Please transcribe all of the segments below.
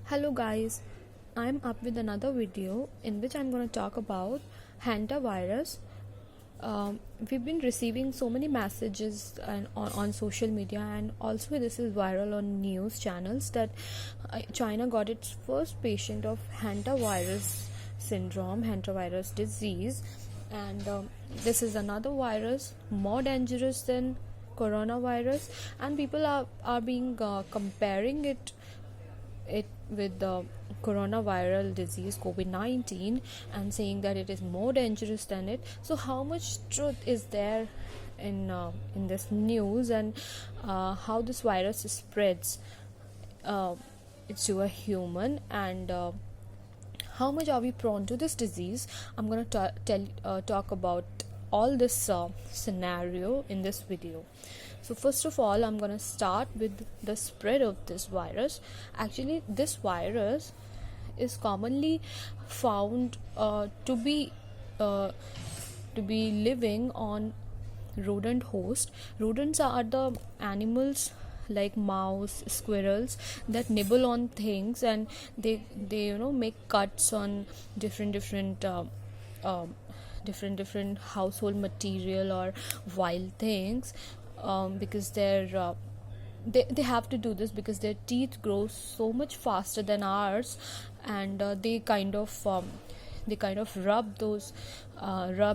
Hello guys, I'm up with another video in which I'm going to talk about Hantavirus. We've been receiving so many messages on social media, and also this is viral on news channels that China got its first patient of Hantavirus syndrome, Hantavirus.These, and this is another virus more dangerous than coronavirus, and people are being comparing it with the coronaviral disease COVID-19 and saying that it is more dangerous than it. So how much truth is there in this news, and how this virus spreads to a human, and how much are we prone to this disease? I'm going to talk about all this scenario in this video. So first of all, I'm going to start with the spread of this virus. Actually, this virus is commonly found to be living on rodent host. Rodents are the animals like mouse, squirrels that nibble on things, and they make cuts on different household material or wild things, because they have to do this because their teeth grow so much faster than ours, and they kind of rub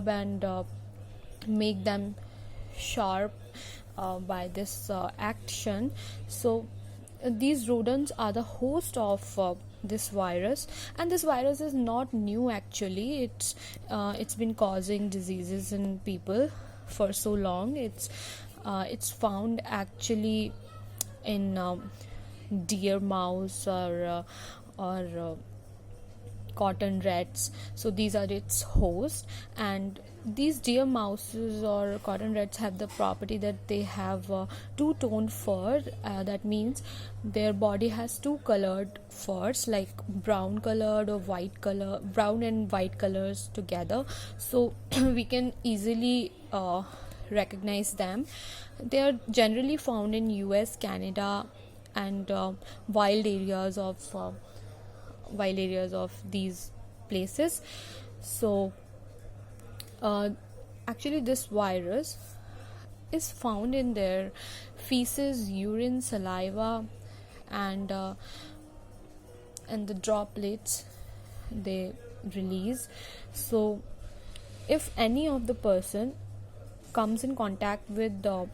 and make them sharp by this action. So these rodents are the host of this virus, and this virus is not new. Actually, it's been causing diseases in people for so long. It's found actually in deer mouse or cotton rats. So these are its hosts, and these deer mouses or cotton rats have the property that they have two-toned fur. That means their body has two colored furs, like brown colored or brown and white colors together, so we can easily recognize them. They are generally found in US, Canada, and wild areas of these places. So actually this virus is found in their feces, urine, saliva, and the droplets they release. So if any of the person comes in contact with the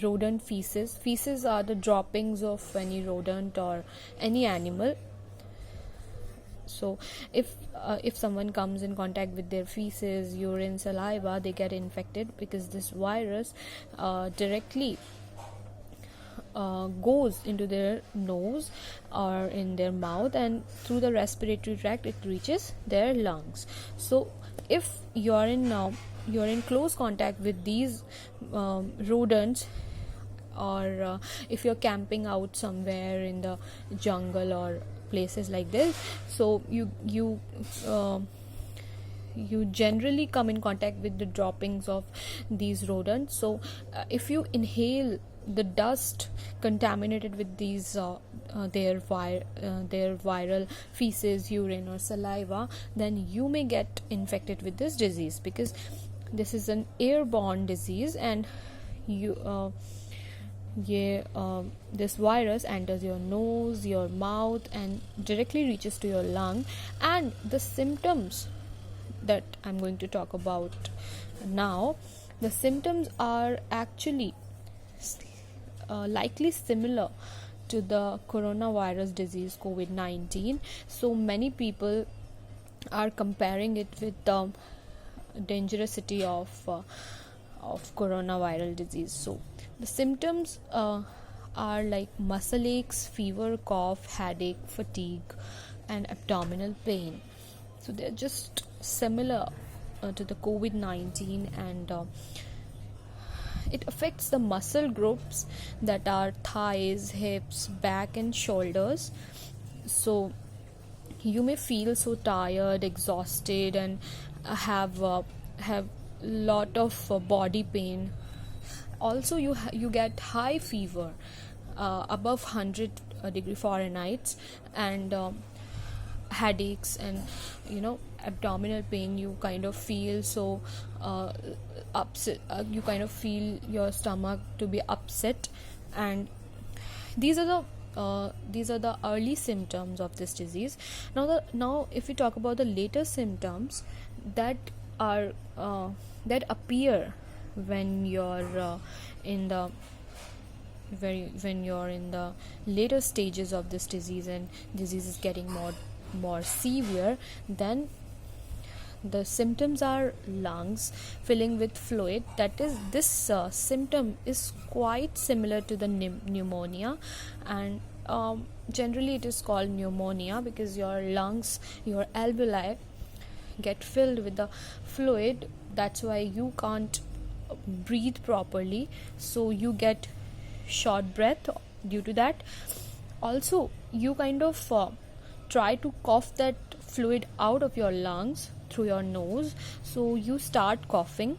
rodent feces are the droppings of any rodent or any animal. So if someone comes in contact with their feces, urine, saliva, they get infected, because this virus directly goes into their nose or in their mouth, and through the respiratory tract it reaches their lungs. So if you're in close contact with these rodents, or if you're camping out somewhere in the jungle or places like this, so you generally come in contact with the droppings of these rodents. So if you inhale the dust contaminated with these their viral feces, urine, or saliva, then you may get infected with this disease, because this is an airborne disease, and this virus enters your nose, your mouth, and directly reaches to your lung. And the symptoms that I'm going to talk about now, the symptoms are actually likely similar to the coronavirus disease COVID-19. So many people are comparing it with the dangerousity of coronaviral disease. So the symptoms are like muscle aches, fever, cough, headache, fatigue, and abdominal pain. So they're just similar to the COVID-19, and it affects the muscle groups that are thighs, hips, back, and shoulders. So you may feel so tired, exhausted, and have lot of body pain. Also you get high fever above 100 degree Fahrenheit, and headaches and abdominal pain. You kind of feel so upset. You kind of feel your stomach to be upset, and these are the early symptoms of this disease. Now if we talk about the later symptoms that appear when you're in the later stages of this disease, and disease is getting more severe, then the symptoms are lungs filling with fluid. That is, this symptom is quite similar to the pneumonia, and generally it is called pneumonia because your lungs, your alveoli get filled with the fluid. That's why you can't breathe properly, so you get short breath due to that. Also, you kind of try to cough that fluid out of your lungs through your nose, so you start coughing.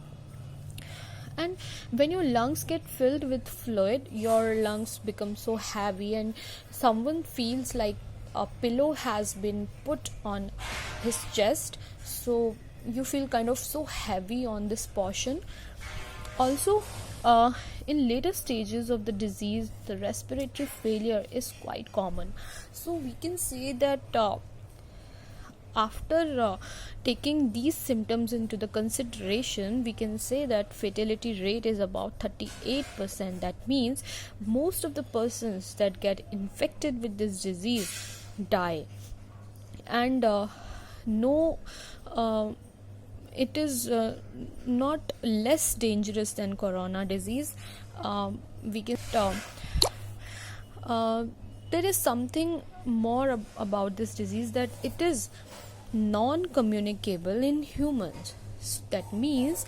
And when your lungs get filled with fluid, your lungs become so heavy, and someone feels like a pillow has been put on his chest, so you feel kind of so heavy on this portion. Also, in later stages of the disease, the respiratory failure is quite common. So we can say that after taking these symptoms into the consideration, we can say that fatality rate is about 38%. That means most of the persons that get infected with this disease die. And it is not less dangerous than corona disease. We can there is something more about this disease, that it is non-communicable in humans. That means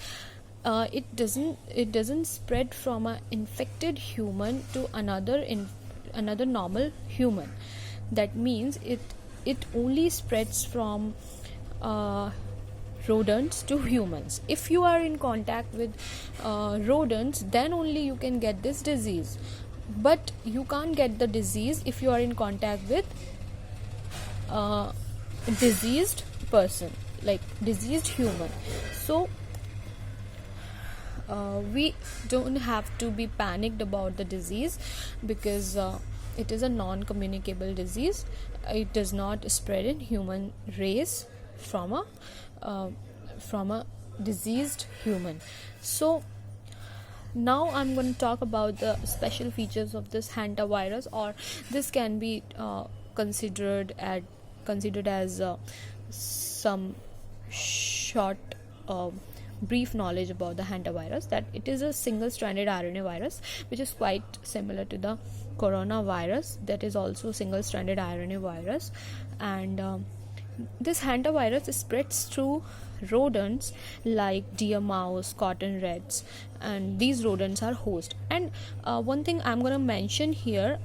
it doesn't spread from an infected human to another normal human. That means it only spreads from rodents to humans. If you are in contact with rodents, then only you can get this disease. But you can't get the disease if you are in contact with diseased person, like diseased human. So we don't have to be panicked about the disease, because it is a non-communicable disease. It does not spread in human race from a diseased human. So now I'm going to talk about the special features of this hantavirus, or this can be considered as some short brief knowledge about the hantavirus. That it is a single-stranded RNA virus, which is quite similar to the coronavirus, that is also single-stranded RNA virus. And this hantavirus spreads through rodents like deer mouse, cotton rats, and these rodents are host. And one thing I'm going to mention here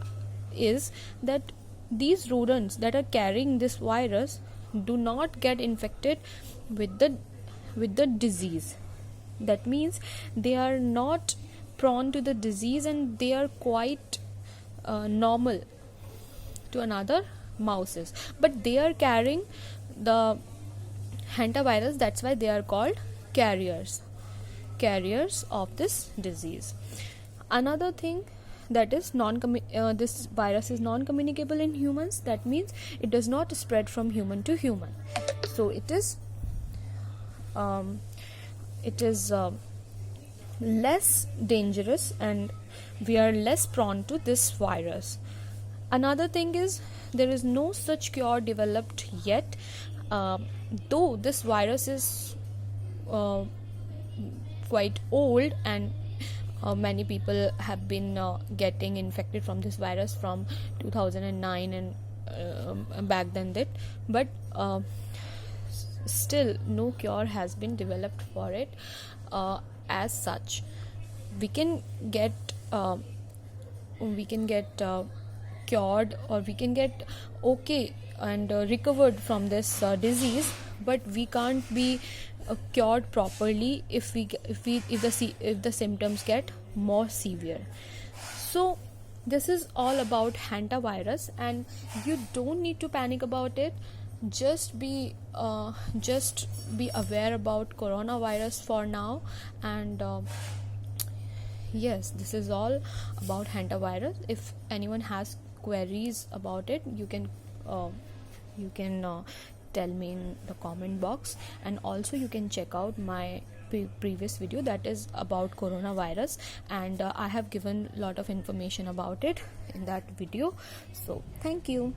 is that these rodents that are carrying this virus do not get infected with the disease. That means they are not prone to the disease, and they are quite normal to another mouses, but they are carrying the hantavirus. That's why they are called carriers of this disease. Another thing, that is this virus is non-communicable in humans. That means it does not spread from human to human, so it is less dangerous, and we are less prone to this virus. Another thing is, there is no such cure developed yet, though this virus is quite old, and many people have been getting infected from this virus from 2009 and back then that, but still no cure has been developed for it. As such, we can get cured, or we can get okay and recovered from this disease, but we can't be cured properly if the symptoms get more severe. So This is all about hantavirus, and you don't need to panic about it. Just be aware about coronavirus for now. And yes, this is all about hantavirus. If anyone has queries about it, you can tell me in the comment box. And also you can check out my previous video that is about coronavirus, and I have given a lot of information about it in that video. So thank you.